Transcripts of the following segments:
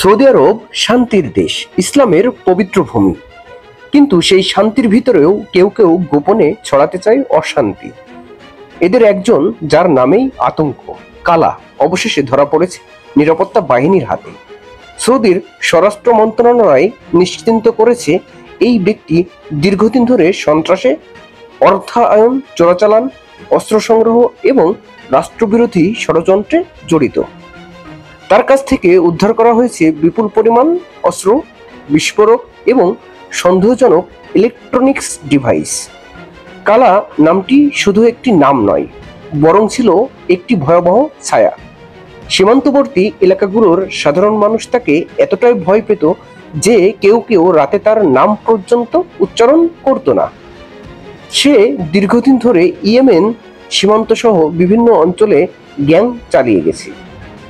Saudi আরব শান্তির দেশ, ইসলামের পবিত্র ভূমি। কিন্তু সেই শান্তির ভিতরেও কেউ কেউ গোপনে ছড়াতে চায় অশান্তি। এদের একজন, যার নামেই আতঙ্ক, কালা, অবশেষে ধরা পড়েছে নিরাপত্তা বাহিনীর হাতে। সৌদির স্বরাষ্ট্র মন্ত্রণালয় নিশ্চিন্ত করেছে এই ব্যক্তি দীর্ঘদিন ধরে সন্ত্রাসে, অর্থায়ন, চোরাচালান, অস্ত্র সংগ্রহ এবং রাষ্ট্রবিরোধী ষড়যন্ত্রে জড়িত। তার কাছ থেকে উদ্ধার করা হয়েছে বিপুল পরিমাণ অস্ত্র, বিস্ফোরক এবং সন্দেহজনক ইলেকট্রনিক্স ডিভাইস। কালা নামটি শুধু একটি নাম নয়, বরং ছিল একটি ভয়াবহ ছায়া। সীমান্তবর্তী এলাকাগুলোর সাধারণ মানুষ তাকে এতটাই ভয় পেত যে কেউ কেউ রাতে তার নাম পর্যন্ত উচ্চারণ করত না। সে দীর্ঘদিন ধরে ইয়েমেন সীমান্ত সহ বিভিন্ন অঞ্চলে গ্যাং চালিয়ে গেছে।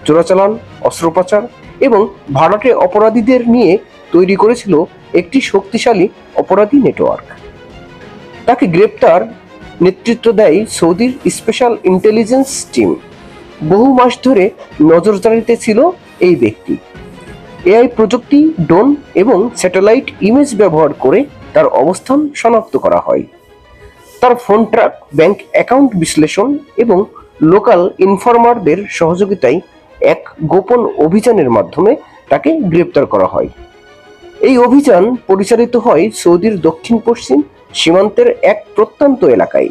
চোরাচালান, অস্ত্র পাচার এবং ভাড়াটে অপরাধীদের নিয়ে তৈরি করেছিল একটি শক্তিশালী অপরাধী নেটওয়ার্ক। তাকে গ্রেপ্তার নেতৃত্ব দেয় সৌদির স্পেশাল ইন্টেলিজেন্স টিম। বহু মাস ধরে নজরদারিতে ছিল এই ব্যক্তি। এআই প্রযুক্তি, ড্রোন এবং স্যাটেলাইট ইমেজ ব্যবহার করে তার অবস্থান শনাক্ত করা হয়। তার ফোন ট্র্যাক, ব্যাংক অ্যাকাউন্ট বিশ্লেষণ এবং লোকাল ইনফরমারদের সহযোগিতায় এক গোপন অভিযানের মাধ্যমে তাকে গ্রেপ্তার করা হয়। এই অভিযান পরিচালিত হয় সৌদির দক্ষিণ পশ্চিম সীমান্তের এক প্রত্যন্ত এলাকায়।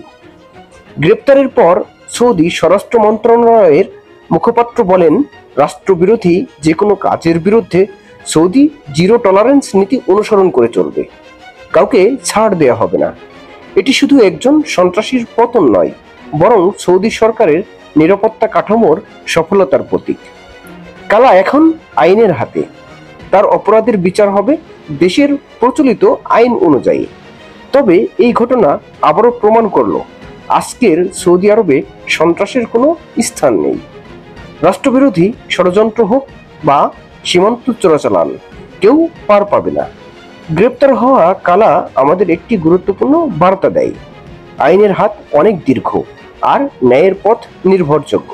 গ্রেপ্তারের পর সৌদি স্বরাষ্ট্র মন্ত্রণালয়ের মুখপাত্র বলেন, রাষ্ট্রবিরোধী যে কোনো কাজের বিরুদ্ধে সৌদি জিরো টলারেন্স নীতি অনুসরণ করে চলবে। কাউকে ছাড় দেওয়া হবে না। এটি শুধু একজন সন্ত্রাসীর পতন নয়, বরং সৌদি সরকারের নিরাপত্তা কাঠামোর সফলতার প্রতীক। কালা এখন আইনের হাতে। তার অপরাধের বিচার হবে দেশের প্রচলিত আইন অনুযায়ী। তবে এই ঘটনা আবারও প্রমাণ করল, আজকের সৌদি আরবে সন্ত্রাসের কোনো স্থান নেই। রাষ্ট্রবিরোধী ষড়যন্ত্র হোক বা সীমান্ত চোরাচালান, কেউ পার পাবে না। গ্রেপ্তার হওয়া কালা আমাদের একটি গুরুত্বপূর্ণ বার্তা দেয়, আইনের হাত অনেক দীর্ঘ আর ন্যায়ের পথ নির্ভরযোগ্য।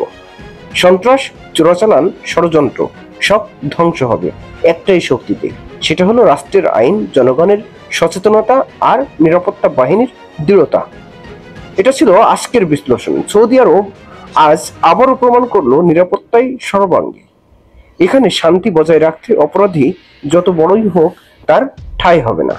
সন্ত্রাস, চোরাচালান, ষড়যন্ত্র সব ধ্বংস হবে একটাই শক্তিতে, সেটা হলো রাষ্ট্রের আইন, জনগণের সচেতনতা আর নিরাপত্তা বাহিনীর দৃঢ়তা। এটা ছিল আজকের বিশ্লেষণ। সৌদি আরব আজ আবারও প্রমাণ করলো নিরাপত্তাই সর্বাঙ্গে। এখানে শান্তি বজায় রাখতে অপরাধী যত বড়ই হোক তার ঠাঁই হবে না।